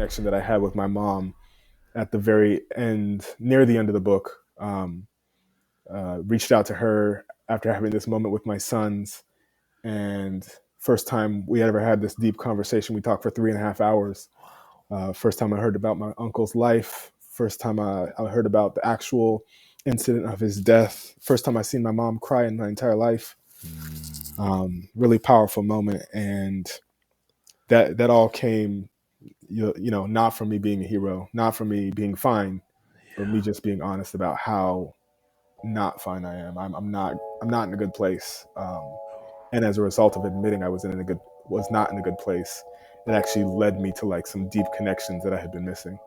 connection that I had with my mom at the very end, near the end of the book. Reached out to her after having this moment with my sons, and first time we ever had this deep conversation. We talked for 3.5 hours. First time I heard about my uncle's life. First time I heard about the actual incident of his death. First time I seen my mom cry in my entire life. Really powerful moment, and that all came, not from me being a hero, not from me being fine, but me just being honest about how not fine I am. I'm not in a good place. And as a result of admitting I was not in a good place, it actually led me to like some deep connections that I had been missing.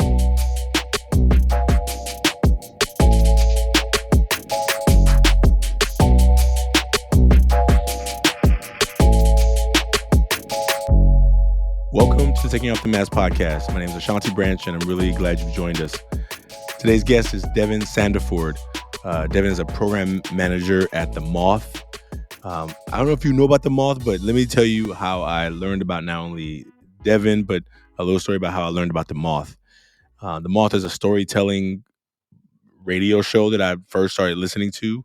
Welcome to Taking Off the Mask podcast. My name is Ashanti Branch, and I'm really glad you've joined us. Today's guest is Devan Sandiford. Devan is a program manager at the Moth. I don't know if you know about the Moth, but let me tell you how I learned about not only Devan, but a little story about how I learned about the Moth. The Moth is a storytelling radio show that I first started listening to.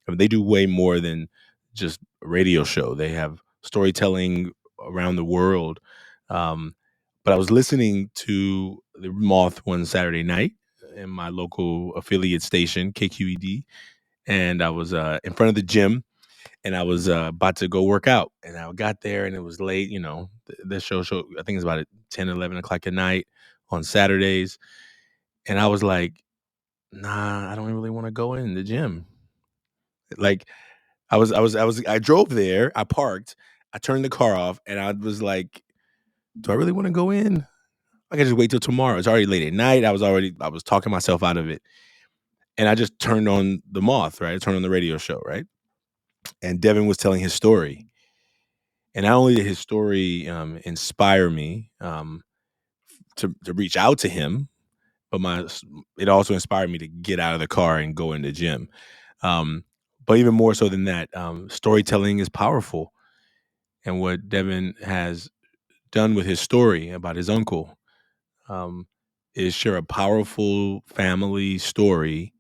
I mean, they do way more than just a radio show. They have storytelling around the world. But I was listening to the Moth one Saturday night in my local affiliate station, KQED, and I was in front of the gym, and I was about to go work out. And I got there, and it was late. The show, I think it's about 10, 11 o'clock at night on Saturdays. And I was like, nah, I don't really want to go in the gym. Like, I drove there, I parked, I turned the car off, and I was like, do I really want to go in? I can just wait till tomorrow. It's already late at night. I was talking myself out of it. And I just turned on the Moth, right? I turned on the radio show, right? And Devan was telling his story. And not only did his story inspire me to reach out to him, but it also inspired me to get out of the car and go in the gym. But even more so than that, storytelling is powerful. And what Devan has done with his story about his uncle is share a powerful family story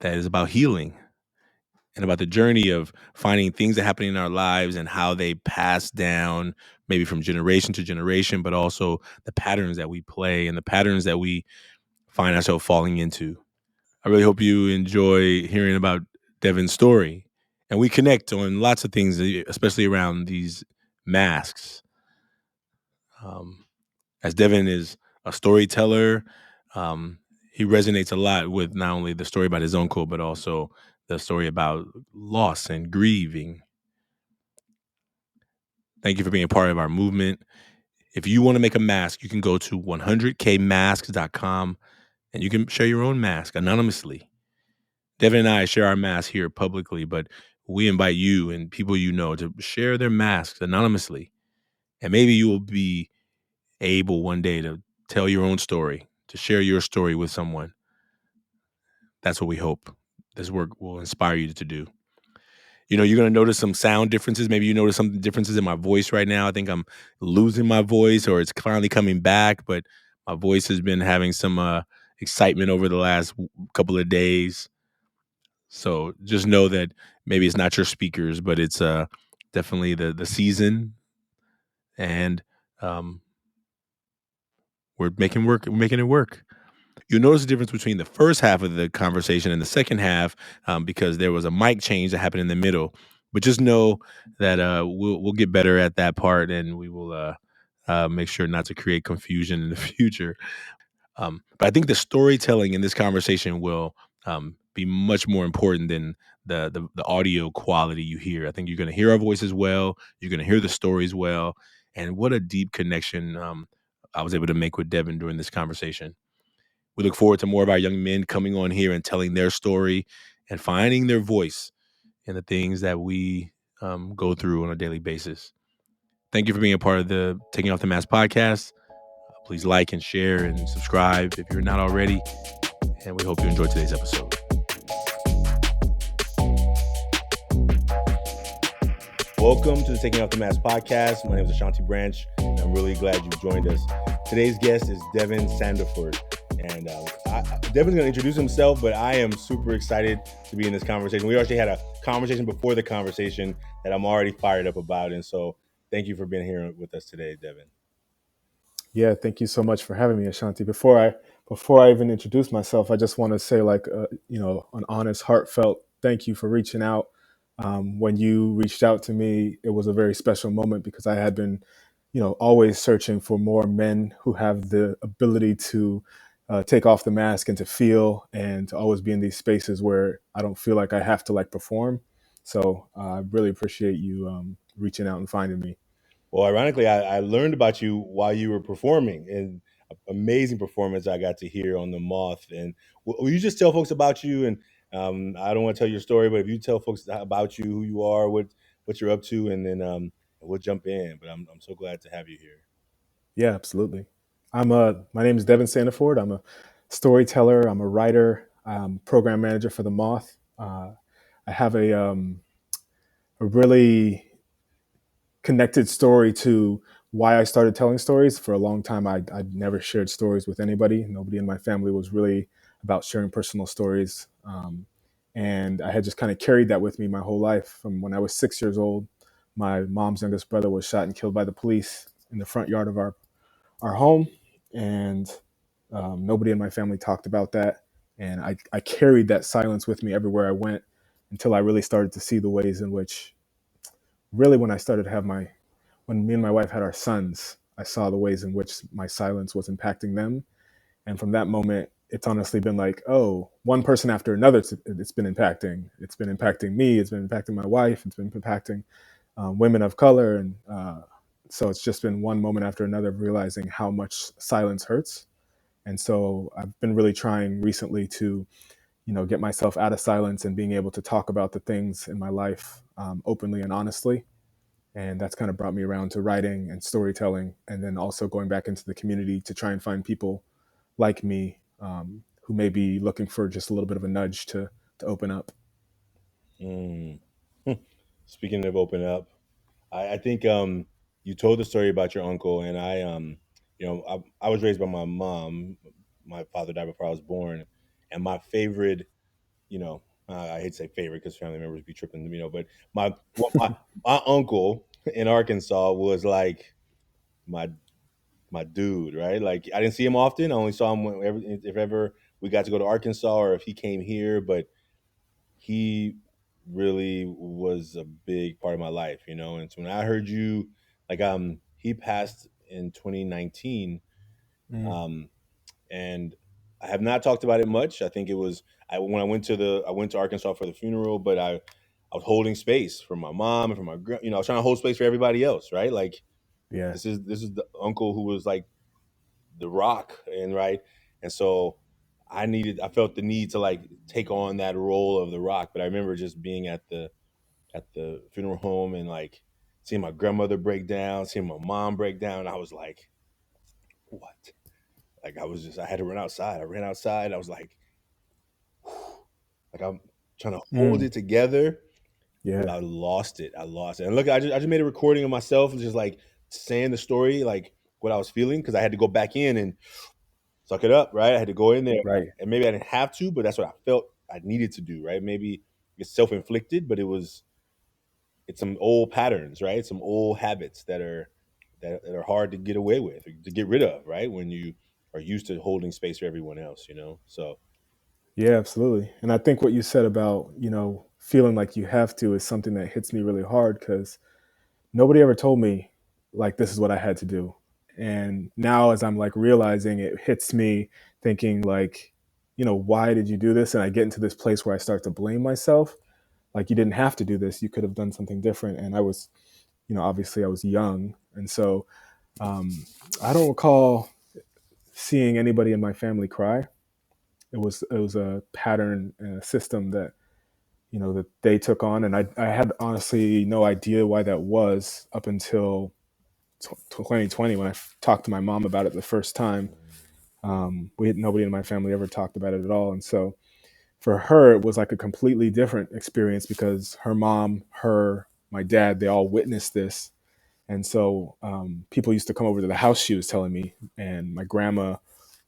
that is about healing and about the journey of finding things that happen in our lives and how they pass down maybe from generation to generation, but also the patterns that we play and the patterns that we find ourselves falling into. I really hope you enjoy hearing about Devan's story. And we connect on lots of things, especially around these masks. As Devan is a storyteller, he resonates a lot with not only the story about his uncle, but also the story about loss and grieving. Thank you for being a part of our movement. If you want to make a mask, you can go to 100kmasks.com and you can share your own mask anonymously. Devan and I share our masks here publicly, but we invite you and people you know to share their masks anonymously. And maybe you will be able one day to tell your own story, to share your story with someone. That's what we hope this work will inspire you to do. You're going to notice some sound differences. Maybe you notice some differences in my voice right now. I think I'm losing my voice, or it's finally coming back, but my voice has been having some excitement over the last couple of days. So just know that maybe it's not your speakers, but it's definitely the season, and we're making it work. You'll notice the difference between the first half of the conversation and the second half because there was a mic change that happened in the middle. But just know that we'll get better at that part, and we will make sure not to create confusion in the future. But I think the storytelling in this conversation will be much more important than the audio quality you hear. I think you're going to hear our voices well. You're going to hear the stories well. And what a deep connection I was able to make with Devan during this conversation. We look forward to more of our young men coming on here and telling their story and finding their voice in the things that we go through on a daily basis. Thank you for being a part of the Taking Off the Mask podcast. Please like and share and subscribe if you're not already. And we hope you enjoyed today's episode. Welcome to the Taking Off the Mask podcast. My name is Ashanti Branch, and I'm really glad you've joined us. Today's guest is Devan Sandiford. And Devan's going to introduce himself, but I am super excited to be in this conversation. We actually had a conversation before the conversation that I'm already fired up about. And so thank you for being here with us today, Devan. Yeah, thank you so much for having me, Ashanti. Before I even introduce myself, I just want to say an honest, heartfelt thank you for reaching out. When you reached out to me, it was a very special moment because I had been, always searching for more men who have the ability to take off the mask and to feel and to always be in these spaces where I don't feel like I have to like perform. So I really appreciate you reaching out and finding me. Well, ironically, I learned about you while you were performing, and amazing performance I got to hear on the Moth. And will you just tell folks about you? And I don't want to tell your story, but if you tell folks about you, who you are, what you're up to, and then we'll jump in. But I'm so glad to have you here. Yeah, absolutely. My name is Devan Sandiford. I'm a storyteller. I'm a writer. I'm program manager for the Moth. I have a really connected story to why I started telling stories. For a long time, I'd never shared stories with anybody. Nobody in my family was really about sharing personal stories. And I had just kind of carried that with me my whole life. From when I was 6 years old, my mom's youngest brother was shot and killed by the police in the front yard of our home, and nobody in my family talked about that. And I carried that silence with me everywhere I went until I really started to see the ways in which, really, when me and my wife had our sons, I saw the ways in which my silence was impacting them. And from that moment, it's honestly been like, oh, one person after another, it's been impacting. It's been impacting me. It's been impacting my wife. It's been impacting women of color. And so it's just been one moment after another of realizing how much silence hurts. And so I've been really trying recently to, get myself out of silence and being able to talk about the things in my life openly and honestly. And that's kind of brought me around to writing and storytelling, and then also going back into the community to try and find people like me who may be looking for just a little bit of a nudge to open up. Mm. Speaking of open up, I think you told the story about your uncle, and I was raised by my mom. My father died before I was born, and my favorite, I hate to say favorite because family members be tripping, but my well, my uncle in Arkansas was like my my dude, right? Like I didn't see him often. I only saw him if ever we got to go to Arkansas or if he came here, but he really was a big part of my life, And so when I heard you, like, he passed in 2019, Mm, um, and I have not talked about it much. I think it was when I went to Arkansas for the funeral, but I was holding space for my mom and for I was trying to hold space for everybody else, right? Like yeah, this is the uncle who was like the rock, and right, and so I felt the need to like take on that role of the rock. But I remember just being at the funeral home and like seeing my grandmother break down, seeing my mom break down. I was like, what? Like I had to run outside. I ran outside. I was like I'm trying to hold mm, it together, but yeah, I lost it. I lost it. And look, I just made a recording of myself, just like saying the story, like what I was feeling, because I had to go back in and suck it up, right? I had to go in there, right. and maybe I didn't have to, but that's what I felt I needed to do, right? Maybe it's self inflicted, but it's some old patterns, right? Some old habits that are hard to get away with, to get rid of, right? When you are used to holding space for everyone else. So Yeah, absolutely. And I think what you said about, feeling like you have to is something that hits me really hard because nobody ever told me like this is what I had to do. And now as I'm like realizing, it hits me thinking like, why did you do this? And I get into this place where I start to blame myself. Like, you didn't have to do this. You could have done something different. And I was, obviously I was young. And so um, I don't recall seeing anybody in my family cry. It was a pattern and a system that, that they took on. And I had honestly no idea why that was up until 2020 when I talked to my mom about it the first time. We had nobody in my family ever talked about it at all, and so for her it was like a completely different experience because her mom, my dad, they all witnessed this, And so people used to come over to the house, she was telling me, and my grandma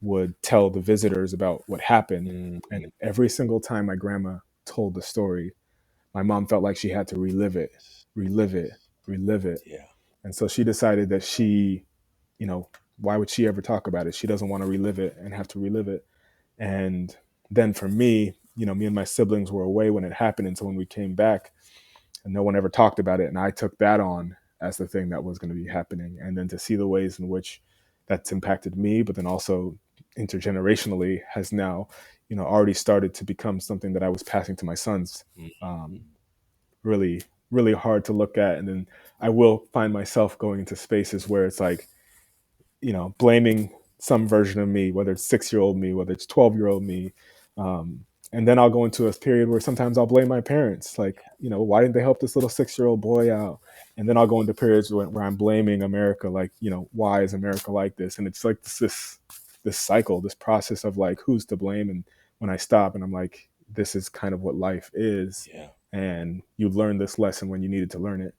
would tell the visitors about what happened. And Mm, every single time my grandma told the story, my mom felt like she had to relive it, yes, relive it, yes, relive it. yeah, And so she decided that she, you know, why would she ever talk about it? She doesn't want to relive it and have to relive it. And then for me, me and my siblings were away when it happened. And so when we came back, and no one ever talked about it, and I took that on as the thing that was going to be happening. And then to see the ways in which that's impacted me, but then also intergenerationally has now, already started to become something that I was passing to my sons. mm, um, Really, really hard to look at. And then I will find myself going into spaces where it's like, blaming some version of me, whether it's 6-year old me, whether it's 12-year-old me. Um, and then I'll go into a period where sometimes I'll blame my parents. Like, why didn't they help this little 6-year-old boy out? And then I'll go into periods where I'm blaming America. Like, why is America like this? And it's like this cycle, this process of like, who's to blame? And when I stop and I'm like, this is kind of what life is. yeah. And you learn this lesson when you needed to learn it.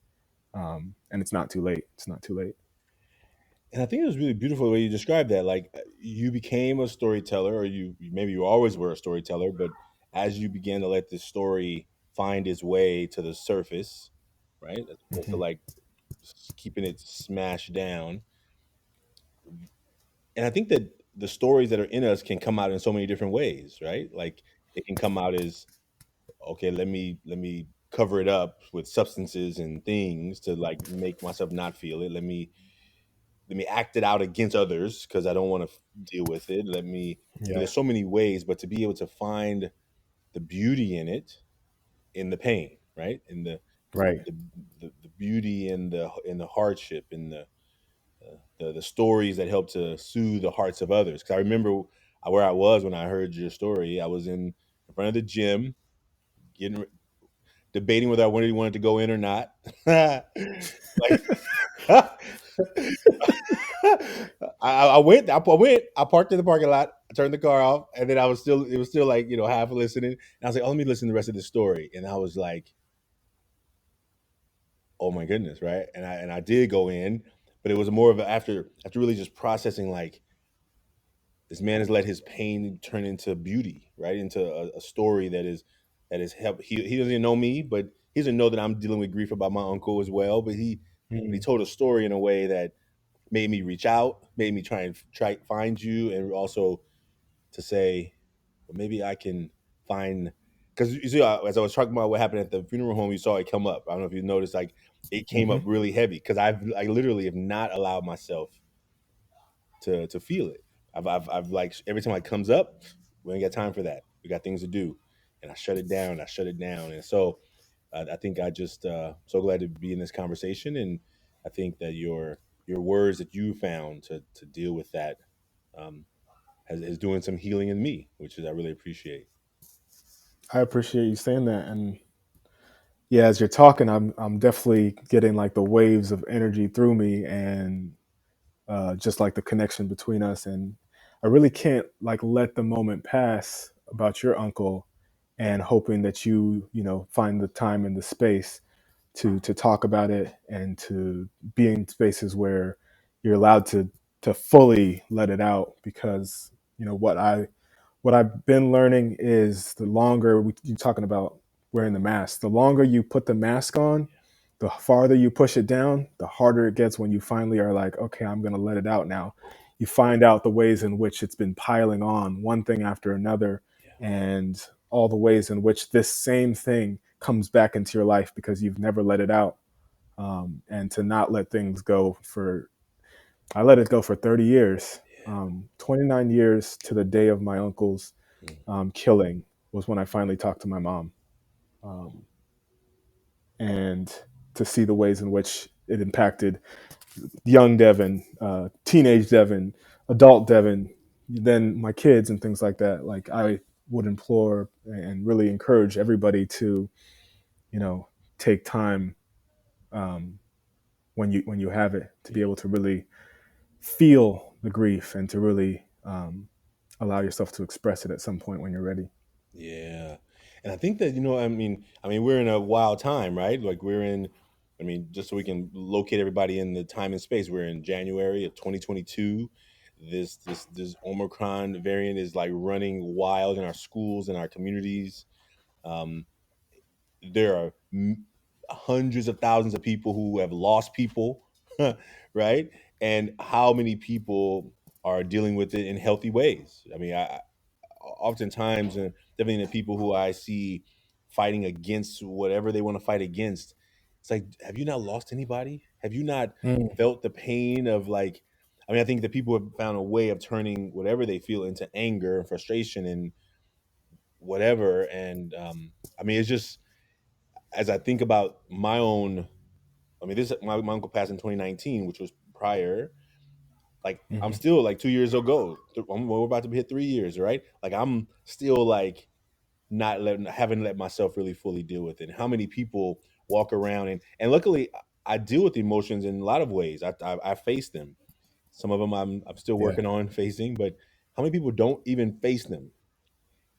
And it's not too late. It's not too late. And I think it was really beautiful the way you described that. Like you became a storyteller, or maybe you always were a storyteller, but as you began to let this story find its way to the surface, right, as opposed to Hmm. like keeping it smashed down. And I think that the stories that are in us can come out in so many different ways, right? Like it can come out as, okay, let me cover it up with substances and things to like make myself not feel it. Let me act it out against others because I don't want to deal with it. Yeah. There's so many ways, but to be able to find the beauty in it, in the pain, right? In Right. the, the beauty in the hardship, in the stories that help to soothe the hearts of others. Because I remember where I was when I heard your story. I was in front of the gym, getting debating whether I wanted to go in or not. Like I went. I went. I parked in the parking lot. I turned the car off, and then I was still. It was still like half listening. And I was like, "Oh, let me listen to the rest of the story." And I was like, "Oh my goodness!" Right? And I did go in, but it was more of after really just processing like this man has let his pain turn into beauty, right? Into a story that is help. He doesn't even know me, but he doesn't know that I'm dealing with grief about my uncle as well. But he Mm. told a story in a way that made me reach out, made me try find you, and also to say, well, maybe I can find, because you see, as I was talking about what happened at the funeral home, you saw it come up. I don't know if you noticed, like it came up Hmm. really heavy because I literally have not allowed myself to feel it. I've like every time it comes up, we ain't got time for that. We got things to do, and I shut it down. I shut it down, and so I think I just so glad to be in this conversation, and I think that your words that you found to deal with that um, is doing some healing in me, which is I really appreciate. I appreciate you saying that. And yeah, as you're talking, I'm definitely getting like the waves of energy through me, and just like the connection between us. And I really can't like let the moment pass about your uncle, and hoping that you find the time and the space to talk about it, and to be in spaces where you're allowed to fully let it out. Because what I've been learning is the longer you're talking about wearing the mask, the longer you put the mask on, the farther you push it down, the harder it gets when you finally are like, okay, I'm going to let it out now. You find out the ways in which it's been piling on, one thing after another, Yeah, and all the ways in which this same thing comes back into your life because you've never let it out. And to not let things go for, I let it go for 30 years. yeah, 29 years to the day of my uncle's mm, killing was when I finally talked to my mom. Um, and to see the ways in which it impacted young Devin, teenage Devin, adult Devin, then my kids and things like that. Like I would implore and really encourage everybody to, you know, take time um, when you have it, to be yeah, able to really feel the grief, and to really allow yourself to express it at some point when you're ready. yeah. And I think that I mean, we're in a wild time, right? Like we're in. I mean, just so we can locate everybody in the time and space. We're in January of 2022. This Omicron variant is like running wild in our schools and our communities. Um, there are hundreds of thousands of people who have lost people, right? And how many people are dealing with it in healthy ways? I mean, I oftentimes, and definitely the people who I see fighting against whatever they want to fight against, it's like, have you not lost anybody? Have you not Mm, felt the pain of like? I mean, I think that people have found a way of turning whatever they feel into anger and frustration and whatever. And I mean, it's just as I think about my own. I mean, this my uncle passed in 2019, which was prior. Like I'm mhm. still like 2 years ago. We're about to hit 3 years, right? Like I'm still like not letting haven't let myself really fully deal with it. And how many people walk around and luckily I deal with emotions in a lot of ways. I face them. Some of them I'm still Yeah, working on facing, but how many people don't even face them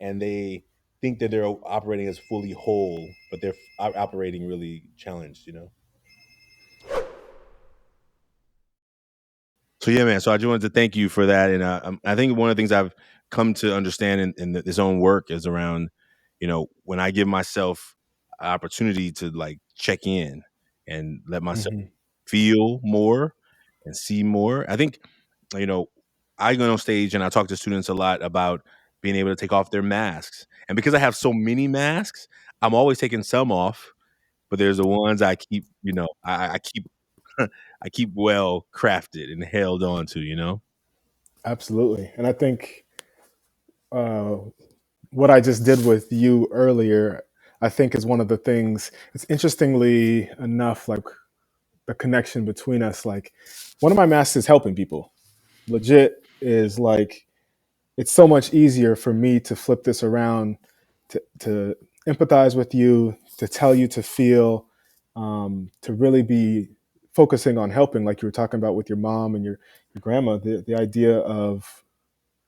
and they think that they're operating as fully whole, but they're operating really challenged, you know? So yeah, man. So I just wanted to thank you for that, and I think one of the things I've come to understand in this own work is around, when I give myself an opportunity to like check in and let myself hmm feel more and see more. I think, you know, I go on stage and I talk to students a lot about being able to take off their masks, and because I have so many masks, I'm always taking some off, but there's the ones I keep, I keep I keep well crafted and held on to, you know? absolutely. And I think uh, what I just did with you earlier, I think is one of the things. It's interestingly enough, like the connection between us. Like one of my masks is helping people. Legit is like it's so much easier for me to flip this around to empathize with you, to tell you to feel, to really be focusing on helping, like you were talking about with your mom and your grandma. The idea of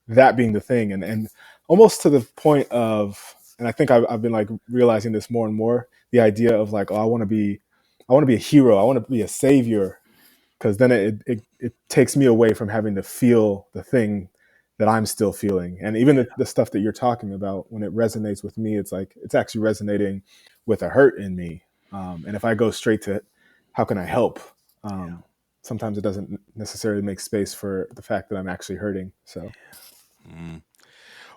that being the thing, and almost to the point of, and I think I've been like realizing this more and more. The idea of like, oh, I want to be a hero. I want to be a savior because then it takes me away from having to feel the thing that I'm still feeling. And even the stuff that you're talking about, when it resonates with me, it's like it's actually resonating with a hurt in me. And if I go straight to how can I help, um, sometimes it doesn't necessarily make space for the fact that I'm actually hurting. So, Mm.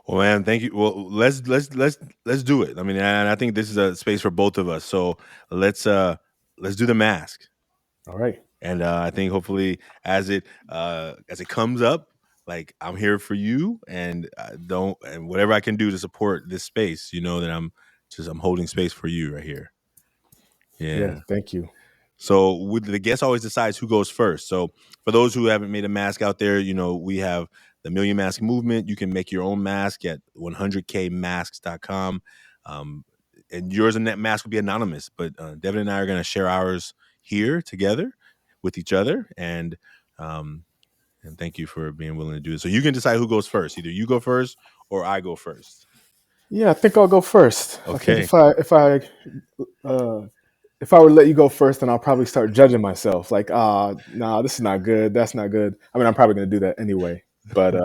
Well, man, thank you. Well, let's do it. I mean, and I think this is a space for both of us. So let's uh let's do the mask. all right. And I think hopefully as it comes up, like I'm here for you, and don't and whatever I can do to support this space, you know that I'm holding space for you right here. Yeah. Yeah. Thank you. So the guest always decides who goes first. So for those who haven't made a mask out there, we have the Million Mask Movement. You can make your own mask at 100kmasks.com. Um, and yours and that mask will be anonymous, but Devin and I are going to share ours here together with each other. And thank you for being willing to do it. So you can decide who goes first. Either you go first or I go first. Yeah, I think I'll go first. I think Okay. uh, if I would let you go first, then I'll probably start judging myself. Like, nah, this is not good. That's not good. I mean, I'm probably going to do that anyway, but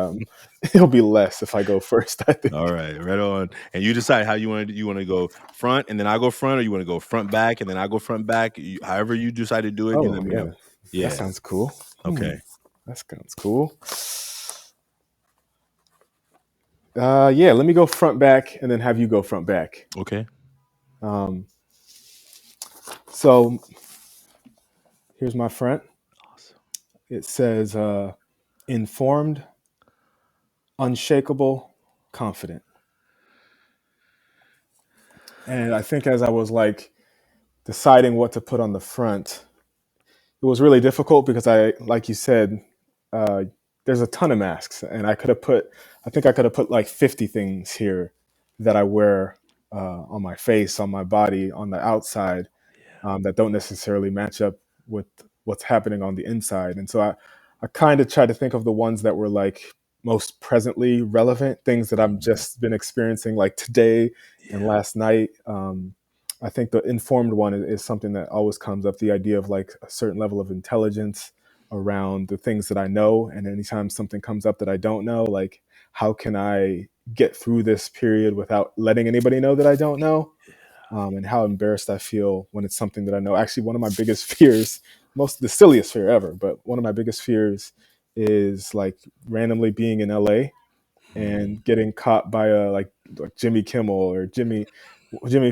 it'll be less if I go first, I All think. right, right on. And you decide how you want to go front, and then I go front, or you want to go front back, and then I go front back. However you decide to do it, you Oh, let me know. yeah. That Yeah. sounds cool. Okay. That sounds cool. Yeah, let me go front back and then have you go front back. Okay. Um, so here's my front. Awesome. It says informed, unshakable, confident. And I think as I was like deciding what to put on the front, it was really difficult because like you said, uh, there's a ton of masks, and I think I could have put like 50 things here that I wear on my face, on my body, on the outside, that don't necessarily match up with what's happening on the inside. And so I kind of tried to think of the ones that were like most presently relevant, things that I've just been experiencing like today and Yeah. last night. I think the informed one is something that always comes up, the idea of like a certain level of intelligence around the things that I know. And anytime something comes up that I don't know, like how can I get through this period without letting anybody know that I don't know? And how embarrassed I feel when it's something that I know. Actually, one of my biggest fears, the silliest fear ever, but one of my biggest fears is like randomly being in LA and getting caught by a like Jimmy Kimmel or Jimmy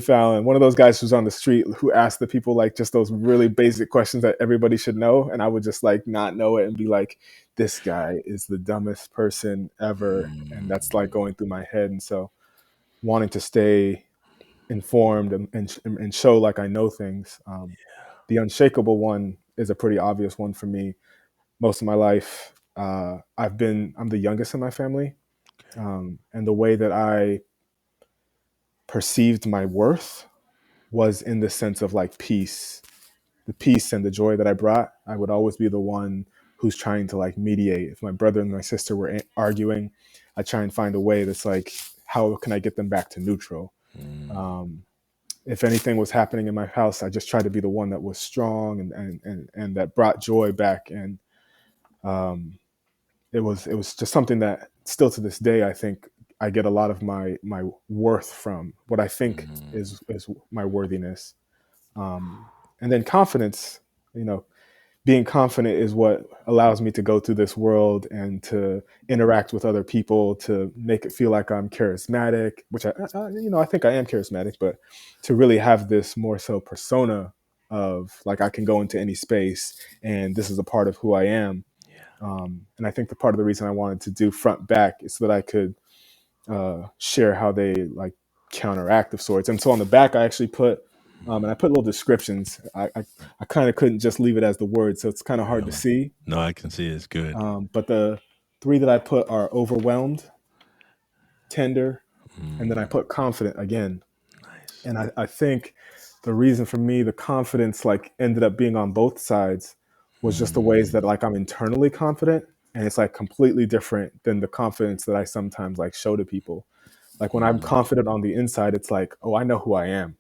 Fallon, one of those guys who's on the street who asks the people like just those really basic questions that everybody should know, and I would just like not know it and be like, "This guy is the dumbest person ever," and that's like going through my head. And so, wanting to stay informed and show like I know things. The unshakable one is a pretty obvious one for me. Most of my life, I'm the youngest in my family, and the way that I perceived my worth was in the sense of like peace, the peace and the joy that I brought. I would always be the one who's trying to like mediate. If my brother and my sister were arguing, I try and find a way that's like, how can I get them back to neutral? Um, if anything was happening in my house, I just tried to be the one that was strong and that brought joy back. And um, it was just something that still to this day I think I get a lot of my worth from, what I think is my worthiness. Um, and then confidence, you know, being confident is what allows me to go through this world and to interact with other people, to make it feel like I'm charismatic, which I think I am charismatic, but to really have this more so persona of like I can go into any space and this is a part of who I am. And I think the part of the reason I wanted to do front back is so that I could share how they like counteract of sorts. And so on the back, I actually put and I put little descriptions. I kind of couldn't just leave it as the word, so it's kind of hard to see. No, I can see it's good. But the three that I put are overwhelmed, tender, and then I put confident again. Nice. And I think the reason for me, the confidence like ended up being on both sides was just the ways that like I'm internally confident, and it's like completely different than the confidence that I sometimes like show to people. Like when I'm confident on the inside, it's like, oh, I know who I am.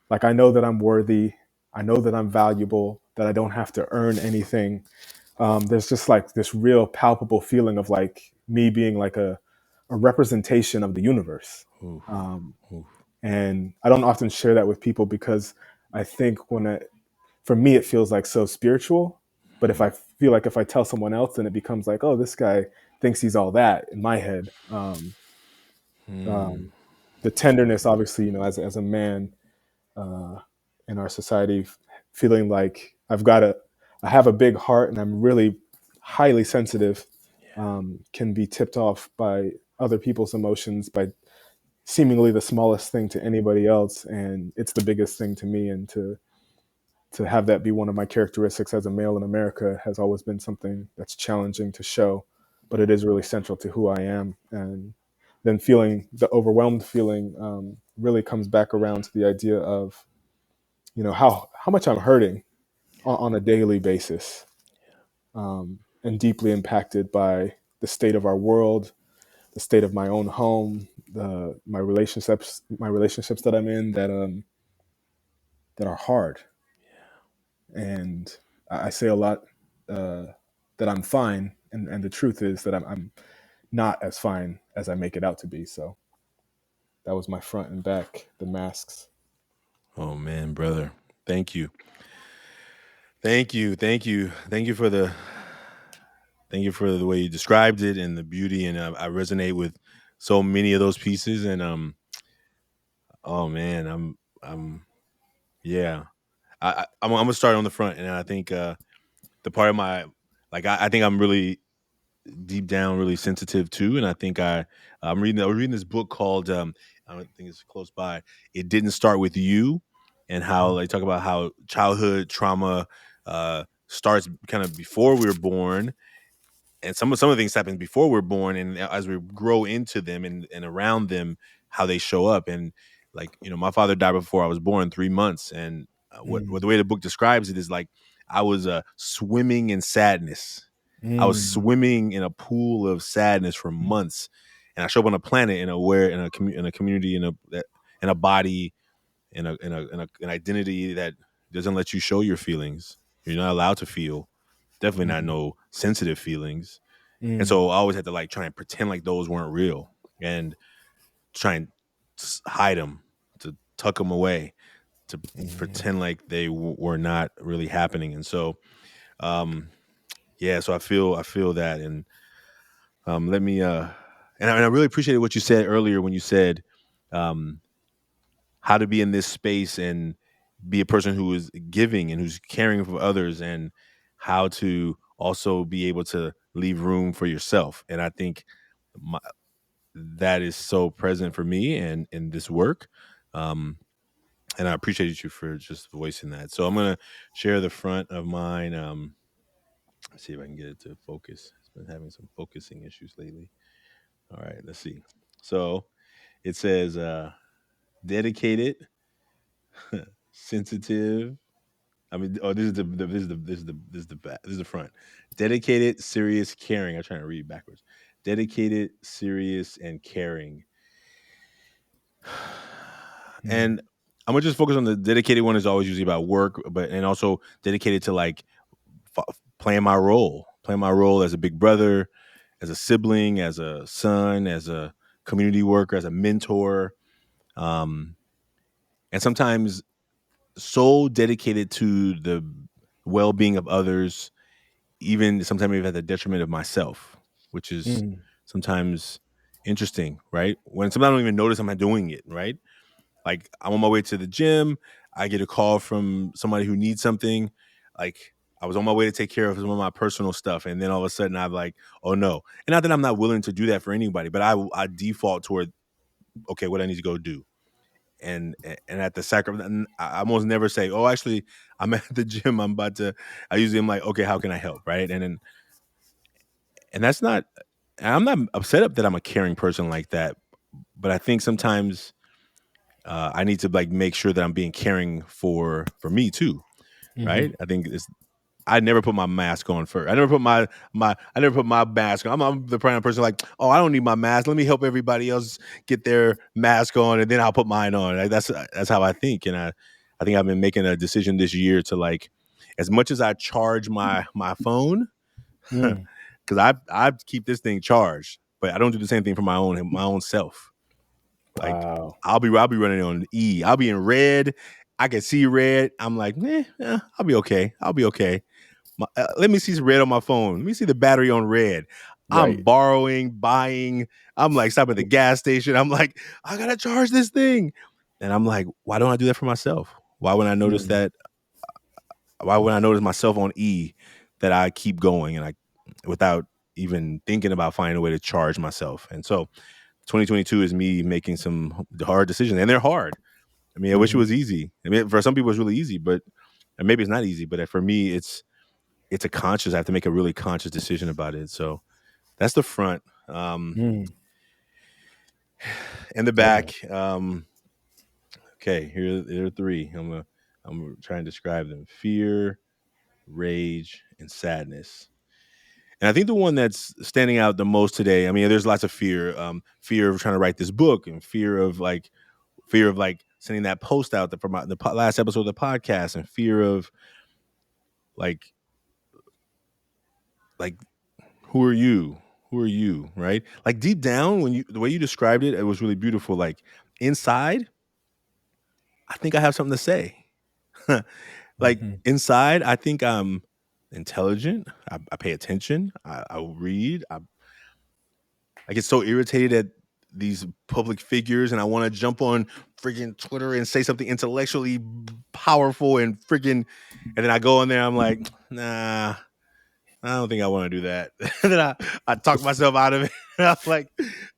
Like I know that I'm worthy. I know that I'm valuable, that I don't have to earn anything. There's just like this real palpable feeling of like me being like a representation of the universe. Oof. Um, Oof. and I don't often share that with people because I think for me, it feels like so spiritual. But if I feel like if I tell someone else, then it becomes like, oh, this guy thinks he's all that in my head. Um, the tenderness, obviously, as a man uh, in our society, feeling like I have a big heart and I'm really highly sensitive, can be tipped off by other people's emotions by seemingly the smallest thing to anybody else, and it's the biggest thing to me. And to have that be one of my characteristics as a male in America has always been something that's challenging to show, but it is really central to who I am. And then feeling the overwhelmed feeling really comes back around to the idea of, how much I'm hurting on a daily basis, and deeply impacted by the state of our world, the state of my own home, my relationships that I'm in that are hard. And I say a lot uh, that I'm fine, and the truth is that I'm not as fine as I make it out to be. So that was my front and back, the masks. Oh man, brother. Thank you. Thank you. Thank you. Thank you for the way you described it and the beauty, and I resonate with so many of those pieces. And oh man, I'm yeah. I'm gonna start on the front, and I think the part of my like I think I'm really deep down really sensitive too, and I think I was reading this book called I don't think it's close by. It didn't start with you, and how they talk about how childhood trauma starts kind of before we were born, and some of the things happen before we're born, and as we grow into them and around them, how they show up. And like, my father died before I was born, 3 months, and what Mm, the way the book describes it is like I was swimming in sadness. I was mm, swimming in a pool of sadness for months, and I show up on a planet in a community in a body. an identity that doesn't let you show your feelings. You're not allowed to feel. Definitely not Mm-hmm. no sensitive feelings. And Mm. so I always had to like try and pretend like those weren't real and try and hide them, to tuck them away, to Mm. pretend like they were not really happening. And so, um, yeah, so I feel that, and let me and I really appreciated what you said earlier when you said um, how to be in this space and be a person who is giving and who's caring for others, and how to also be able to leave room for yourself. And I think my, that is so present for me and in this work. Um, and I appreciate you for just voicing that. So I'm gonna share the front of mine. Let's see if I can get it to focus. It's been having some focusing issues lately. All right, let's see. So it says dedicated, sensitive. I mean, oh, this is the front. Dedicated, serious, caring. I'm trying to read backwards. Dedicated, serious, and caring. Mm. And I'm gonna just focus on the dedicated one. Is always usually about work, but and also dedicated to like playing my role as a big brother, as a sibling, as a son, as a community worker, as a mentor, um, and sometimes so dedicated to the well-being of others, even sometimes even at the detriment of myself, which is Mm. sometimes interesting, right? When sometimes I don't even notice I'm not doing it, right? Like I'm on my way to the gym, I get a call from somebody who needs something. Like I was on my way to take care of some of my personal stuff, and then all of a sudden I'm like, oh no. And not that I'm not willing to do that for anybody, but I default toward, okay, what I need to go do. And at the sacrifice, I almost never say, oh, actually, I'm at the gym. I'm about to. I usually am like, okay, how can I help, right? And that's not. I'm not upset up that I'm a caring person like that, but I think sometimes I need to like make sure that I'm being caring for me too, Mm-hmm. right? I think it's. I never put my mask on first. I never put I never put my mask on. I'm the kind of person like, oh, I don't need my mask. Let me help everybody else get their mask on, and then I'll put mine on. Like, that's how I think, and I think I've been making a decision this year to like, as much as I charge my phone, Mm. because I keep this thing charged, but I don't do the same thing for my own self. Like Wow. I'll be running on E. I'll be in red. I can see red. I'm like, I'll be okay. I'll be okay. Let me see red on my phone. Let me see the battery on red. I'm Right. borrowing, buying. I'm like, stop at the gas station. I'm like, I gotta charge this thing. And I'm like, why don't I do that for myself? Why would I notice Mm. that? Why would I notice myself on E that I keep going and I without even thinking about finding a way to charge myself? And so 2022 is me making some hard decisions, and they're hard. I mean, I wish it Mm-hmm. was easy. I mean, for some people it's really easy, but and maybe it's not easy. But for me, it's a conscious. I have to make a really conscious decision about it. So that's the front. Mm. And the Okay. back. Okay, here are three. I'm trying to describe them: fear, rage, and sadness. And I think the one that's standing out the most today. I mean, there's lots of fear. Fear of trying to write this book, and fear of like sending that post out from the last episode of the podcast, and fear of like like who are you? Who are you? Right? Like deep down, when you the way you described it, it was really beautiful. Like inside, I think I have something to say. Like Mm-hmm. inside, I think I'm intelligent. I pay attention. I read. I get so irritated at these public figures, and I want to jump on freaking Twitter and say something intellectually powerful and freaking, and then I go on there. I'm like, nah, I don't think I want to do that. And then I talk myself out of it. And I'm like,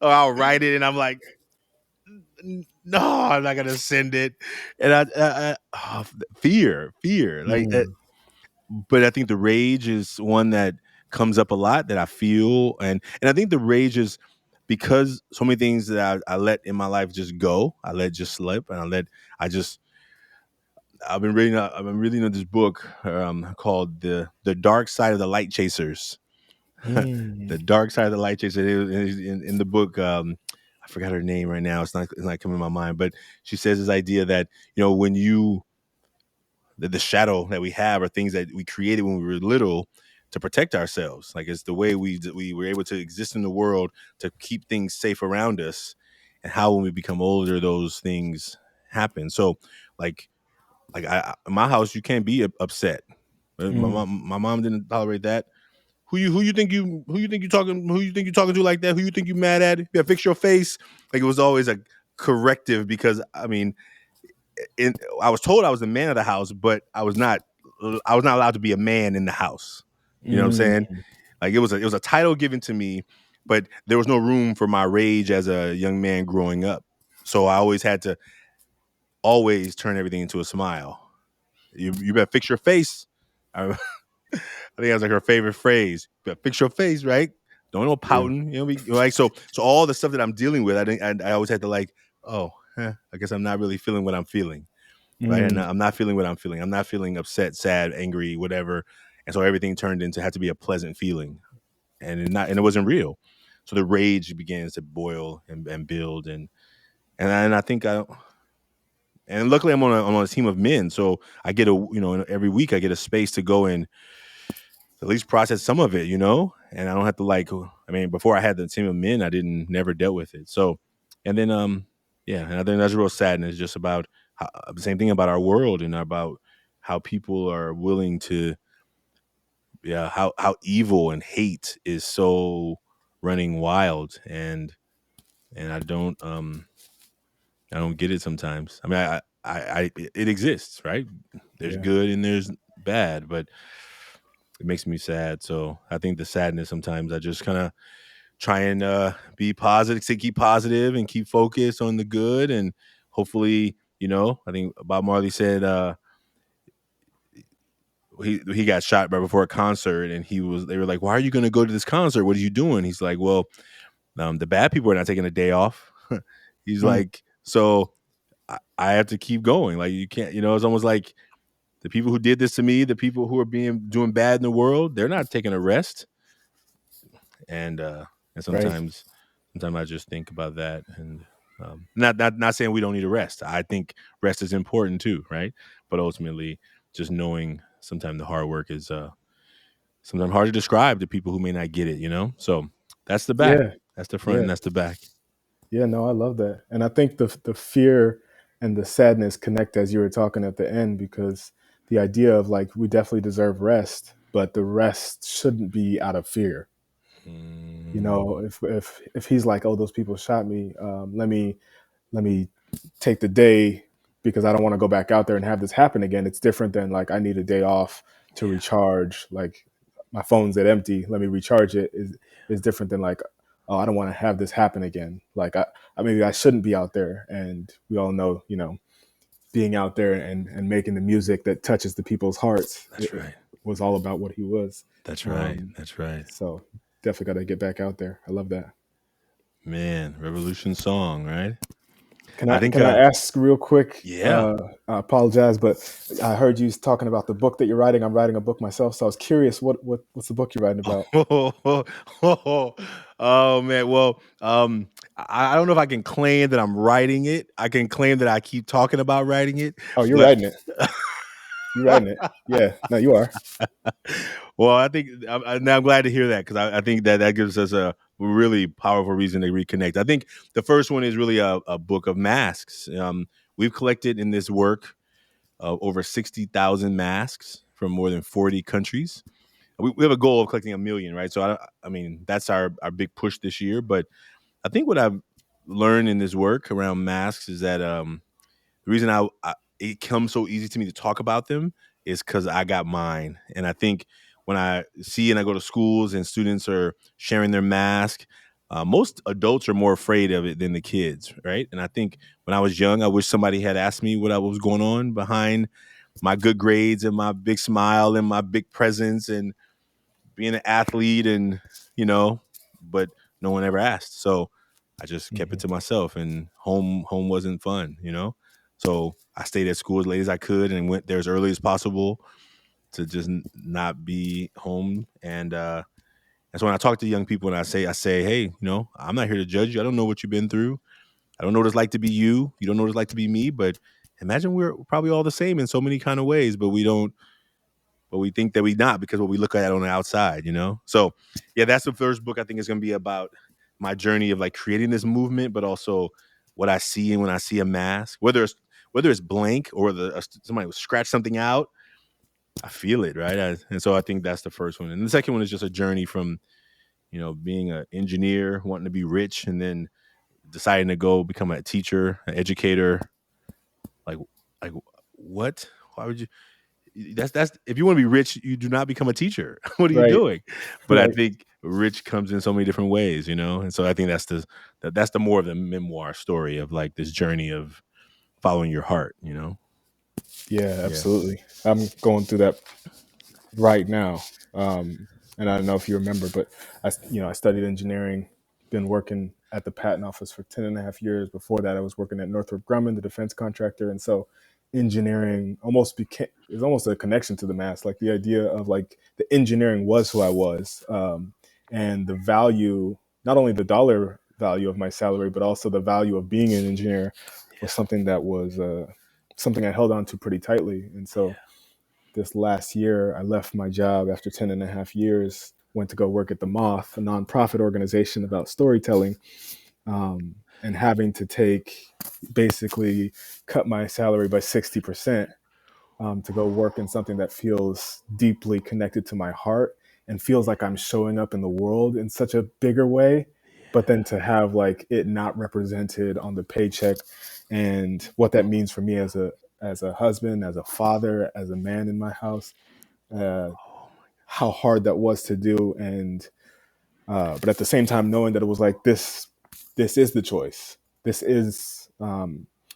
or I'll write it, and I'm like, no, I'm not gonna send it. And fear, like. Mm. But I think the rage is one that comes up a lot that I feel, and I think the rage is because so many things that I let in my life just go. I let just slip, and I just I've been reading this book called the Dark Side of the Light Chasers. Mm. The Dark Side of the Light Chaser. In the book, I forgot her name right now. It's not coming to my mind, but she says this idea that, when the shadow that we have are things that we created when we were little to protect ourselves. Like, it's the way we were able to exist in the world to keep things safe around us, and how when we become older, those things happen. So, like, in my house, you can't be upset. Mm, My mom didn't tolerate that. Who you think you talking to like that? Who you think you mad at? Yeah, fix your face. Like, it was always a corrective, because I mean, I was told I was the man of the house, but I was not. I was not allowed to be a man in the house. You know what I'm saying? mm, Like, it was a title given to me, but there was no room for my rage as a young man growing up. So I always had to always turn everything into a smile. You better fix your face. I think that was like her favorite phrase. You better fix your face, right? Don't no yeah. pouting. Like, so all the stuff that I'm dealing with, I always had to, like, oh, I guess I'm not really feeling what I'm feeling. Right? And Mm, I'm not feeling what I'm feeling. I'm not feeling upset, sad, angry, whatever. And so everything turned into had to be a pleasant feeling, and it wasn't real. So the rage begins to boil and build, and I think and luckily I'm on a team of men, so I get every week I get a space to go and at least process some of it, and I don't have to, like, I mean, before I had the team of men, I didn't never dealt with it. So, and then yeah, and I think that's real sadness, just about the same thing about our world and about how people are willing to, yeah, how evil and hate is so running wild, and I don't get it sometimes. I mean, it exists, right? There's yeah. good and there's bad, but it makes me sad. So I think the sadness sometimes I just kind of try and be positive, to keep positive and keep focused on the good, and hopefully, I think Bob Marley said he got shot right before a concert, and they were like, "Why are you going to go to this concert? What are you doing?" He's like, "Well, the bad people are not taking a day off." He's Mm, like, "So I have to keep going. Like, you can't, it's almost like the people who did this to me, the people who are doing bad in the world, they're not taking a rest." And right. sometimes I just think about that, and not saying we don't need a rest. I think rest is important too, right? But ultimately, just knowing sometimes the hard work is sometimes hard to describe to people who may not get it. So that's the back, Yeah. that's the front, and Yeah. that's the back. Yeah. No, I love that. And I think the fear and the sadness connect as you were talking at the end, because the idea of, like, we definitely deserve rest, but the rest shouldn't be out of fear. Mm, If he's like, oh, those people shot me, let me take the day because I don't want to go back out there and have this happen again. It's different than, like, I need a day off to yeah, recharge. Like, my phone's at empty, let me recharge it. Is different than, like, oh, I don't want to have this happen again. Like, I maybe I shouldn't be out there. And we all know, being out there and making the music that touches the people's hearts, that's right, it was all about what he was. that's right, Um, that's right. so definitely got to get back out there. I love that. Man, revolution song, right? Can I I think can I ask real quick? yeah. I apologize, but I heard you talking about the book that you're writing. I'm writing a book myself, so I was curious, what's the book you're writing about? Oh man. Well, I don't know if I can claim that I'm writing it. I can claim that I keep talking about writing it, Oh, you're but writing it. You're writing it. Yeah. No, you are. well, I think now I'm glad to hear that, because I think that gives us a really powerful reason to reconnect. I think the first one is really a book of masks. We've collected in this work over 60,000 masks from more than 40 countries. We have a goal of collecting 1 million, right? So I mean, that's our big push this year. But I think what I've learned in this work around masks is that the reason it comes so easy to me to talk about them is because I got mine. And I think when I see and I go to schools and students are sharing their mask, most adults are more afraid of it than the kids, right? And I think when I was young, I wish somebody had asked me what was going on behind my good grades and my big smile and my big presence and being an athlete, and but no one ever asked. So I just kept it Hmm. to myself, and home wasn't fun. So I stayed at school as late as I could and went there as early as possible to just not be home. And And so when I talk to young people and I say, hey, I'm not here to judge you. I don't know what you've been through. I don't know what it's like to be you. You don't know what it's like to be me. But imagine we're probably all the same in so many kind of ways, but we don't. But we think that we not because what we look at on the outside. So yeah, that's the first book I think is going to be about my journey of like creating this movement, but also what I see and when I see a mask, whether it's blank or somebody will scratch something out, I feel it, right? And so I think that's the first one. And the second one is just a journey from being an engineer, wanting to be rich, and then deciding to go become a teacher, an educator. Like, like what? Why would you? That's if you want to be rich, you do not become a teacher. What are you Right. doing? But I Right. think rich comes in so many different ways. And so I think that's the more of the memoir story of like this journey of following your heart. Yeah, Yeah. absolutely. I'm going through that right now. And I don't know if you remember, but I studied engineering, been working at the patent office for 10 and a half years. Before that, I was working at Northrop Grumman, the defense contractor. And so engineering almost became, is almost a connection to the mass. Like the idea of like the engineering was who I was. And the value, not only the dollar value of my salary, but also the value of being an engineer was something that was something I held on to pretty tightly. And so this last year, I left my job after 10 and a half years, went to go work at the Moth, a nonprofit organization about storytelling, and having to basically cut my salary by 60% to go work in something that feels deeply connected to my heart and feels like I'm showing up in the world in such a bigger way. But then to have like it not represented on the paycheck and what that means for me as a husband, as a father, as a man in my house, uh, Oh my. how hard that was to do, and but at the same time knowing that it was like this is the choice. This is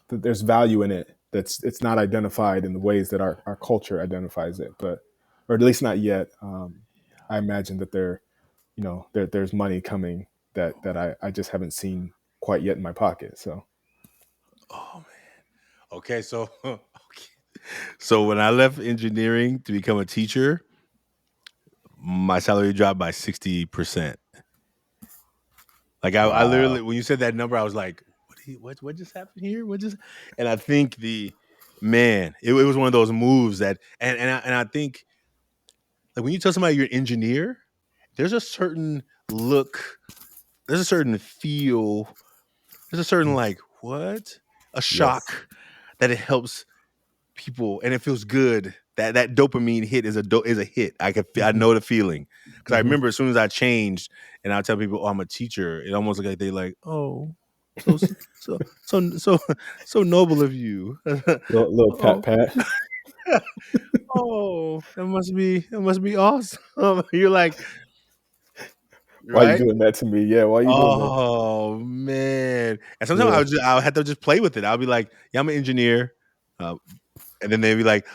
there's value in it. It's not identified in the ways that our culture identifies it, but or at least not yet. I imagine that there's money coming that I just haven't seen quite yet in my pocket. So Oh man. Okay, so okay. So when I left engineering to become a teacher, my salary dropped by 60%. Like I literally, wow, when you said that number, I was like, what just happened here? What just? And I think it was one of those moves that, and I think like when you tell somebody you're an engineer, there's a certain look, there's a certain feel, there's a certain like what, a yes, shock that it helps people and it feels good. That dopamine hit is a hit. I hmm know the feeling because I hmm remember as soon as I changed and I tell people, "Oh, I'm a teacher," it almost like they like, "Oh, so so so so noble of you." little pat Oh, pat. oh, that must be awesome. You're like, Why are you right? doing that to me? Yeah, why are you doing that? Oh man! And sometimes Yeah. I had to just play with it. I'll be like, "Yeah, I'm an engineer," and then they'd be like,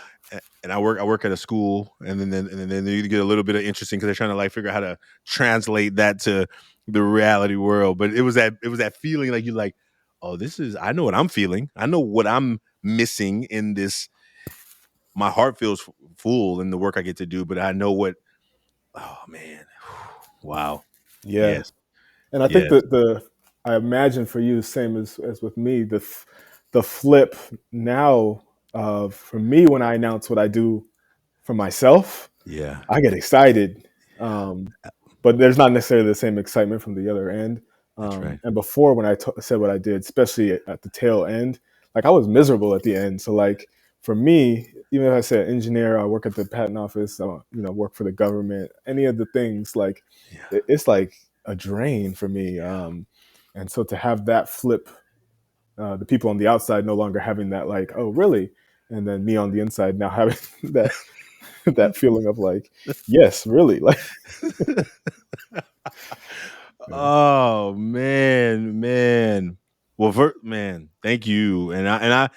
and I work at a school, and then you get a little bit of interesting because they're trying to like figure out how to translate that to the reality world. But it was that feeling like you're like, oh, I know what I'm feeling. I know what I'm missing in this. My heart feels full in the work I get to do, but I know what. Oh man, wow. Yeah. Yes, And I think yes, that I imagine for you, same as with me, the flip now of for me when I announce what I do for myself, yeah, I get excited. yeah. But there's not necessarily the same excitement from the other end. That's right. And before when said what I did, especially at the tail end, like I was miserable at the end. So like for me, even if I said engineer, I work at the patent office, work for the government, any of the things, like Yeah. it's like a drain for me. And so to have that flip, the people on the outside no longer having that like, oh really, and then me on the inside now having that that feeling of like, yes, really, like yeah, Oh man, man. Well, man, thank you. And I,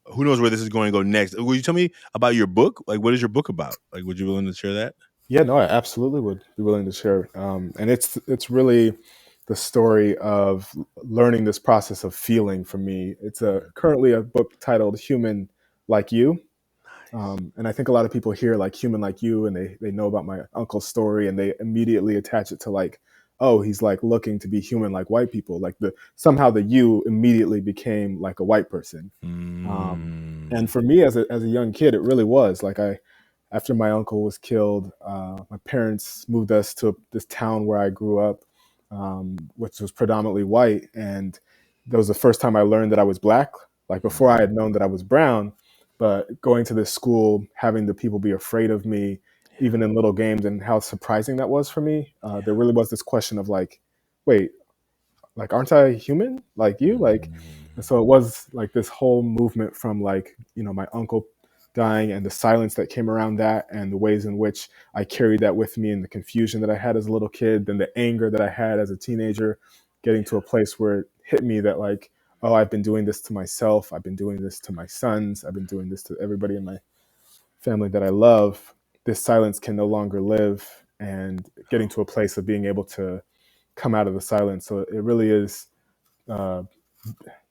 who knows where this is going to go next? Will you tell me about your book? Like, what is your book about? Like, would you be willing to share that? yeah, no, I absolutely would be willing to share. And it's really the story of learning this process of feeling for me. It's a currently a book titled "Human Like You," And I think a lot of people hear like human like you, and they know about my uncle's story, and they immediately attach it to like, oh, he's like looking to be human like white people. Like the somehow the you immediately became like a white person. And Mm. for me as a young kid, it really was like after my uncle was killed, my parents moved us to this town where I grew up, which was predominantly white, and that was the first time I learned that I was black. Like before, I had known that I was brown, but going to this school, having the people be afraid of me, even in little games, and how surprising that was for me. There really was this question of like, wait, like aren't I human like you, like, and Mm. so it was like this whole movement from like, you know, my uncle dying and the silence that came around that and the ways in which I carried that with me and the confusion that I had as a little kid, then the anger that I had as a teenager, getting to a place where it hit me that like, oh, I've been doing this to myself, I've been doing this to my sons, I've been doing this to everybody in my family that I love. This silence can no longer live, and getting to a place of being able to come out of the silence. So it really is uh,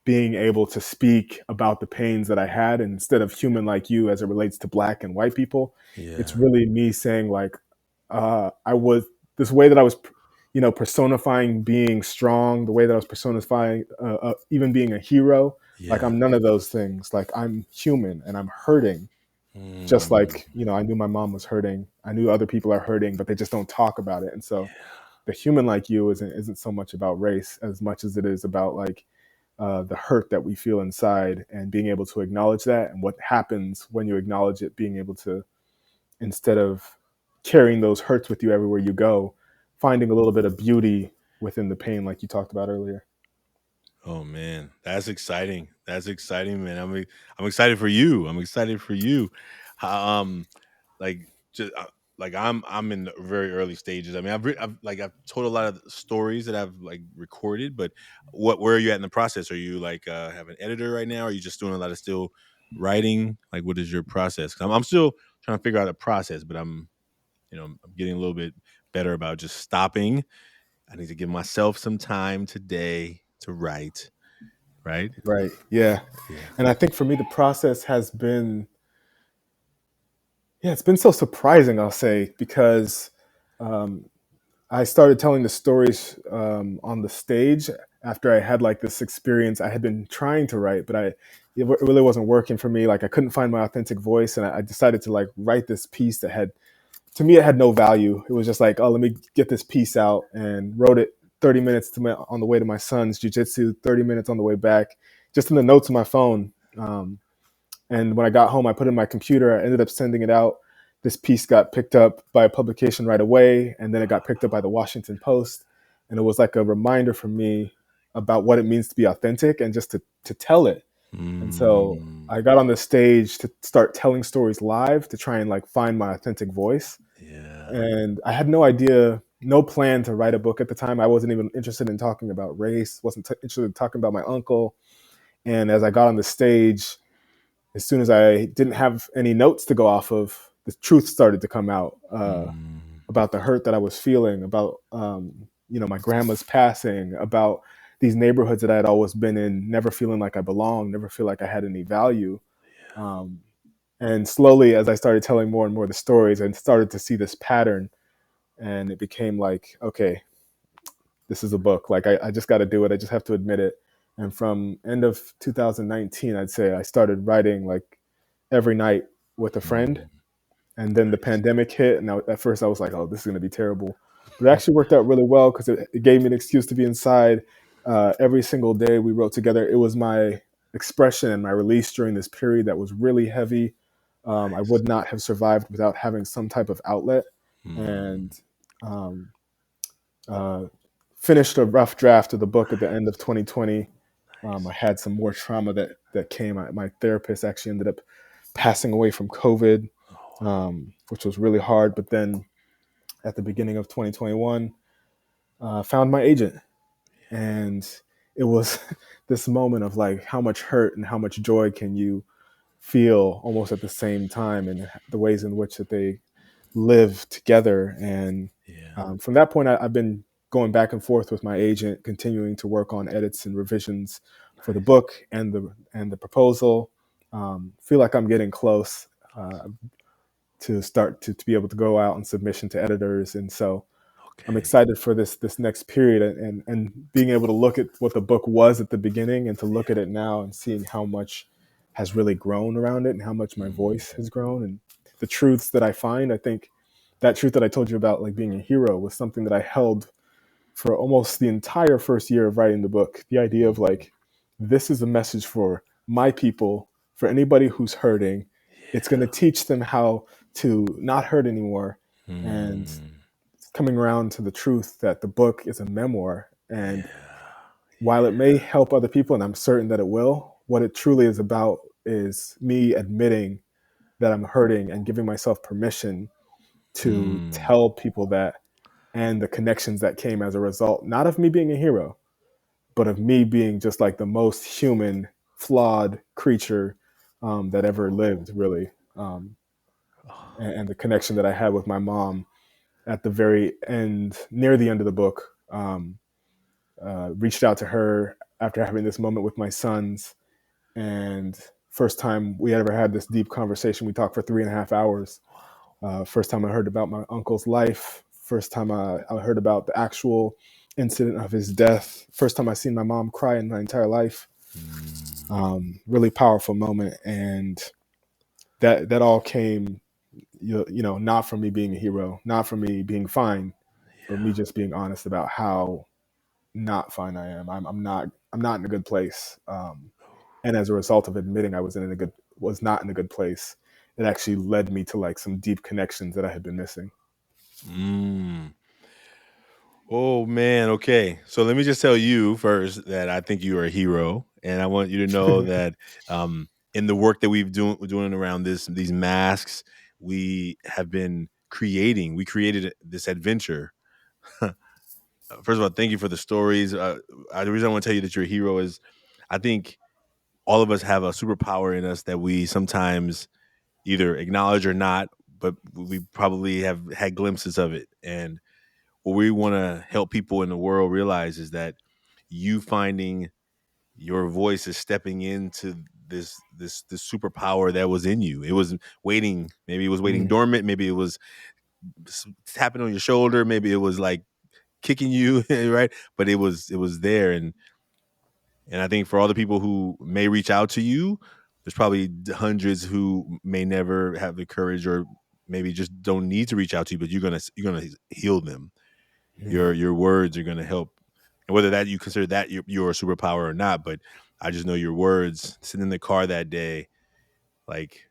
being able to speak about the pains that I had, and instead of human like you as it relates to black and white people, it's Yeah. really me saying like, I was this way that I was, you know, personifying being strong, the way that I was personifying even being a hero. Like Yeah. I'm none of those things. Like I'm human and I'm hurting, just Mm. like, you know, I knew my mom was hurting. I knew other people are hurting, but they just don't talk about it. And so the human like you isn't so much about race as much as it is about like the hurt that we feel inside and being able to acknowledge that, and what happens when you acknowledge it, being able to, instead of carrying those hurts with you everywhere you go, finding a little bit of beauty within the pain like you talked about earlier. Oh man, that's exciting. That's exciting, man. I'm excited for you. I'm excited for you. Um, like just like I'm in the very early stages. I mean, I've told a lot of stories that I've like recorded, but where are you at in the process? Are you like have an editor right now? Or are you just doing a lot of still writing? Like, what is your process? 'Cause I'm still trying to figure out a process, but I'm getting a little bit better about just stopping. I need to give myself some time today to write. Right? Right, yeah. Yeah. And I think for me the process has been, yeah, it's been so surprising, I'll say, because um, I started telling the stories on the stage after I had like this experience. I had been trying to write, but it really wasn't working for me. Like I couldn't find my authentic voice, and I decided to like write this piece that had, to me, it had no value. It was just like, oh, let me get this piece out, and wrote it 30 minutes on the way to my son's jujitsu, 30 minutes on the way back, just in the notes of my phone. And when I got home, I put it in my computer. I ended up sending it out. This piece got picked up by a publication right away, and then it got picked up by the Washington Post. And it was like a reminder for me about what it means to be authentic and just to tell it. And so Mm, I got on the stage to start telling stories live to try and like find my authentic voice. yeah. And I had no idea, no plan to write a book at the time. I wasn't even interested in talking about race, wasn't interested in talking about my uncle. And as I got on the stage, as soon as I didn't have any notes to go off of, the truth started to come out Mm, about the hurt that I was feeling, about you know, my grandma's passing, about these neighborhoods that I had always been in, never feeling like I belonged, never feel like I had any value. Um, and slowly, as I started telling more and more of the stories, I started to see this pattern, and it became like, okay, this is a book. Like I just got to do it. I just have to admit it. And from end of 2019, I'd say I started writing like every night with a friend. mm, And then the nice. pandemic hit, and at first I was like, "Oh, this is going to be terrible," but it actually worked out really well because it gave me an excuse to be inside. Every single day we wrote together. It was my expression and my release during this period that was really heavy. I Nice. would not have survived without having some type of outlet, Mm, and um, uh, finished a rough draft of the book at the end of 2020. I nice. had some more trauma that came. My therapist actually ended up passing away from COVID, Oh, wow. which was really hard. But then at the beginning of 2021, found my agent, and it was this moment of like how much hurt and how much joy can you feel almost at the same time, and the ways in which that they live together. And Yeah. from that point, I've been going back and forth with my agent, continuing to work on edits and revisions for the Nice. book and the proposal. Feel like I'm getting close. uh, to start to be able to go out and submission to editors. And so I'm Okay. excited for this next period, and being able to look at what the book was at the beginning and to look at it now and seeing how much has really grown around it and how much my Mm, voice has grown and the truths that I find. I think that truth that I told you about, like being a hero, was something that I held for almost the entire first year of writing the book. The idea of like, this is a message for my people, for anybody who's hurting. It's going to yeah. teach them how to not hurt anymore. And Mm, coming around to the truth that the book is a memoir. And yeah. while it may help other people, and I'm certain that it will, what it truly is about is me admitting that I'm hurting and giving myself permission to Mm, tell people that, and the connections that came as a result, not of me being a hero, but of me being just like the most human, flawed creature that ever lived, really. Um, and the connection that I had with my mom at the very end, near the end of the book, reached out to her after having this moment with my sons. And first time we ever had this deep conversation, we talked for 3.5 hours. First time I heard about my uncle's life. First time I heard about the actual incident of his death. First time I seen my mom cry in my entire life. mm, Really powerful moment, and that all came, not from me being a hero, not from me being fine, but me just being honest about how not fine I am. I'm not in a good place. And as a result of admitting I was not in a good place, it actually led me to like some deep connections that I had been missing. mm. Oh man, okay. So let me just tell you first that I think you are a hero, and I want you to know that in the work that we're doing around these masks, we have been creating. We created this adventure. First of all, thank you for the stories. The reason I want to tell you that you're a hero is, I think all of us have a superpower in us that we sometimes either acknowledge or not, but we probably have had glimpses of it. And what we want to help people in the world realize is that you finding your voice is stepping into this superpower that was in you. It was waiting. Maybe it was waiting Mm, dormant. Maybe it was tapping on your shoulder. Maybe it was like kicking you, right? But it was there. And I think for all the people who may reach out to you, there's probably hundreds who may never have the courage, or maybe just don't need to reach out to you. But you're gonna heal them. mm, Your words are gonna help, and whether that you consider that your superpower or not. But I just know your words sitting in the car that day, like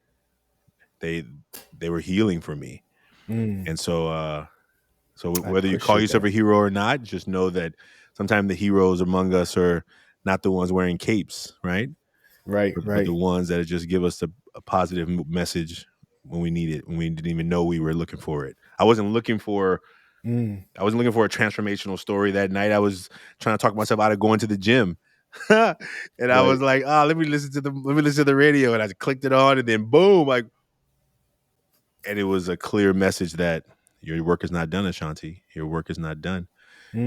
they they were healing for me. mm. And so I whether you call appreciate yourself that. a hero or not, just know that sometimes the heroes among us are not the ones wearing capes, right? Right, But the right. ones that just give us a positive message when we need it, when we didn't even know we were looking for it. Mm, I wasn't looking for a transformational story that night. I was trying to talk myself out of going to the gym. And I right. was like, let me listen to the radio. And I clicked it on, and then boom, like, and it was a clear message that your work is not done, Ashanti. Your work is not done.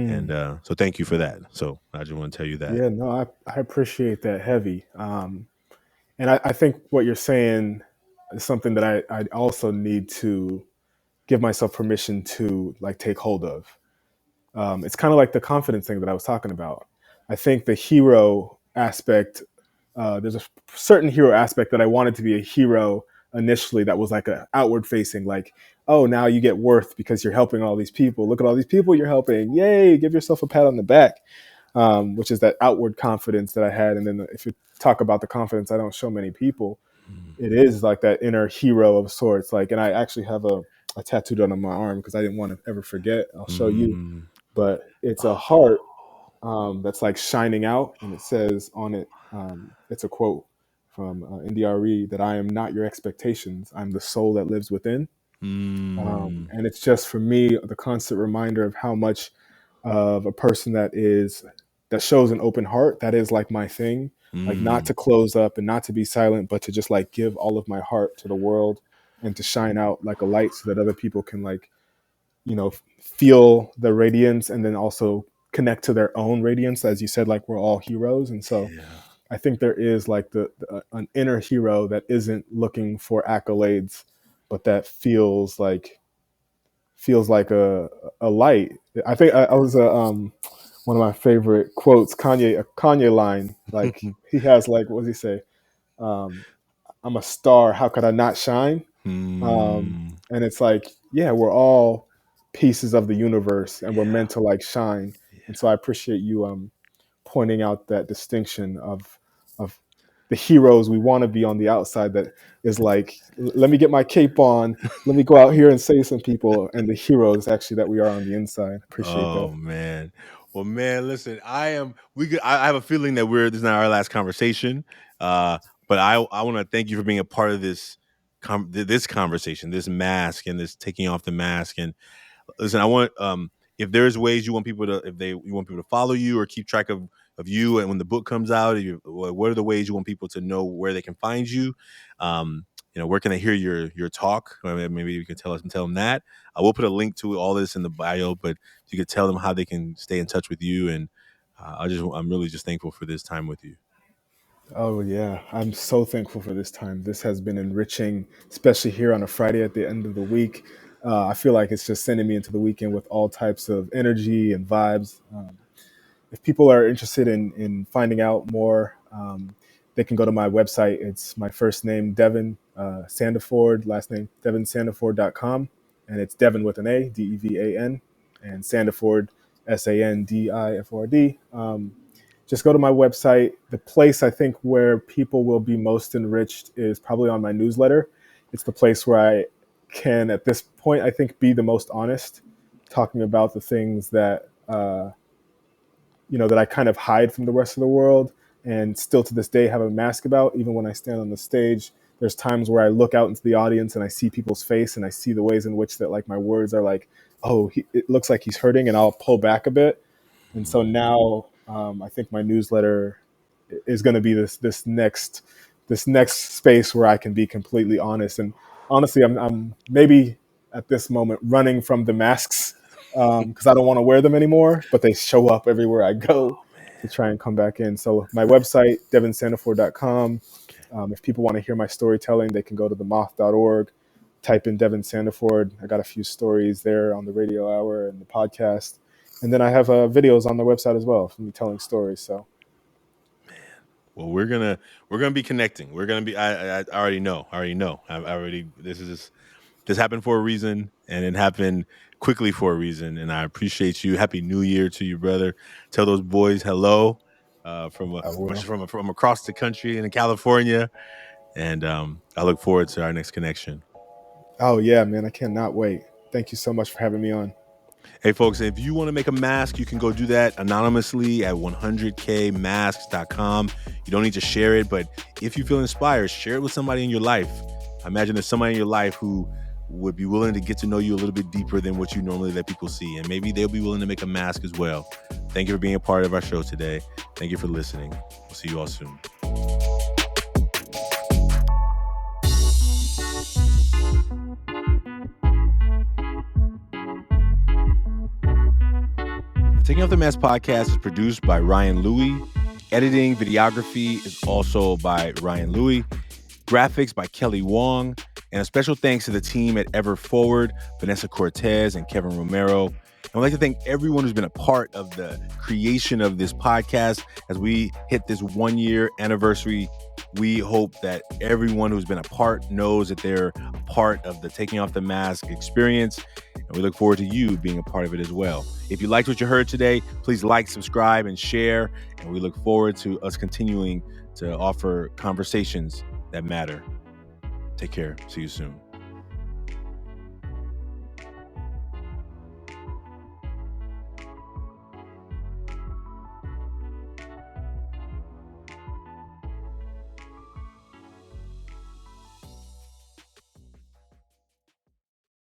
And Mm. so thank you for that. So I just want to tell you that. Yeah, no, I appreciate that heavy. And I think what you're saying is something that I also need to give myself permission to like take hold of. It's kind of like the confidence thing that I was talking about. I think the hero aspect, there's a certain hero aspect that I wanted to be a hero initially that was like a outward facing, like, oh, now you get worth because you're helping all these people. Look at all these people you're helping. Yay, give yourself a pat on the back, which is that outward confidence that I had. And then if you talk about the confidence I don't show many people, Mm, it is like that inner hero of sorts. Like, and I actually have a tattoo done on my arm because I didn't want to ever forget. I'll show you, mm, but it's a heart oh, that's like shining out, and it says on it, it's a quote from NDRE, that I am not your expectations. I'm the soul that lives within. mm, And it's just for me the constant reminder of how much of a person that shows an open heart. That is like my thing, like not mm, to close up and not to be silent, but to just like give all of my heart to the world and to shine out like a light so that other people can like, feel the radiance and then also connect to their own radiance. As you said, like we're all heroes. And so yeah. I think there is like an inner hero that isn't looking for accolades, but that feels like a light. I think I was one of my favorite quotes, a Kanye line. Like he has like, what does he say? Um, I'm a star. How could I not shine? And it's like, yeah, we're all pieces of the universe, and we're meant to like shine. And so I appreciate you pointing out that distinction of the heroes we want to be on the outside. That is like, let me get my cape on, let me go out here and save some people, and the heroes actually that we are on the inside. Appreciate Oh that. man. Well, man, listen, I have a feeling that this is not our last conversation. But I want to thank you for being a part of this conversation, this mask and this taking off the mask. And listen, I want if there's ways you want people to you want people to follow you or keep track of you, and when the book comes out, what are the ways you want people to know where they can find you? Where can they hear your talk? Maybe you can tell them that. I will put a link to all this in the bio, but you could tell them how they can stay in touch with you. And I'm really just thankful for this time with you. Oh yeah, I'm so thankful for this time. This has been enriching, especially here on a Friday at the end of the week. I feel like it's just sending me into the weekend with all types of energy and vibes. If people are interested in finding out more, they can go to my website. It's my first name, Devan Sandiford, last name, devansandiford.com. And it's Devan with an A, Devan, and Sandiford, Sandiford. Just go to my website. The place I think where people will be most enriched is probably on my newsletter. It's the place where I can, at this point, I think, be the most honest, talking about the things that that I kind of hide from the rest of the world, and still to this day have a mask about. Even when I stand on the stage, there's times where I look out into the audience and I see people's face and I see the ways in which that like my words are like, oh, it looks like he's hurting, and I'll pull back a bit. And so now I think my newsletter is going to be this next space where I can be completely honest. And honestly, I'm maybe at this moment running from the masks because I don't want to wear them anymore, but they show up everywhere I go to try and come back in. So my website, devansandiford.com. If people want to hear my storytelling, they can go to themoth.org, type in Devan Sandiford. I got a few stories there on the radio hour and the podcast. And then I have videos on the website as well from me telling stories. So, well, we're gonna be connecting. We're gonna be. I already know. This happened for a reason, and it happened quickly for a reason. And I appreciate you. Happy New Year to you, brother. Tell those boys hello I will. from across the country in California. And I look forward to our next connection. Oh yeah, man! I cannot wait. Thank you so much for having me on. Hey, folks, if you want to make a mask, you can go do that anonymously at 100kmasks.com. You don't need to share it, but if you feel inspired, share it with somebody in your life. I imagine there's somebody in your life who would be willing to get to know you a little bit deeper than what you normally let people see, and maybe they'll be willing to make a mask as well. Thank you for being a part of our show today. Thank you for listening. We'll see you all soon. Taking Off the Mask podcast is produced by Ryan Louie. Editing, videography is also by Ryan Louie. Graphics by Kelly Wong. And a special thanks to the team at Ever Forward, Vanessa Cortez and Kevin Romero. And I'd like to thank everyone who's been a part of the creation of this podcast. As we hit this 1 year anniversary, we hope that everyone who's been a part knows that they're a part of the Taking Off the Mask experience. And we look forward to you being a part of it as well. If you liked what you heard today, please like, subscribe, and share. And we look forward to us continuing to offer conversations that matter. Take care. See you soon.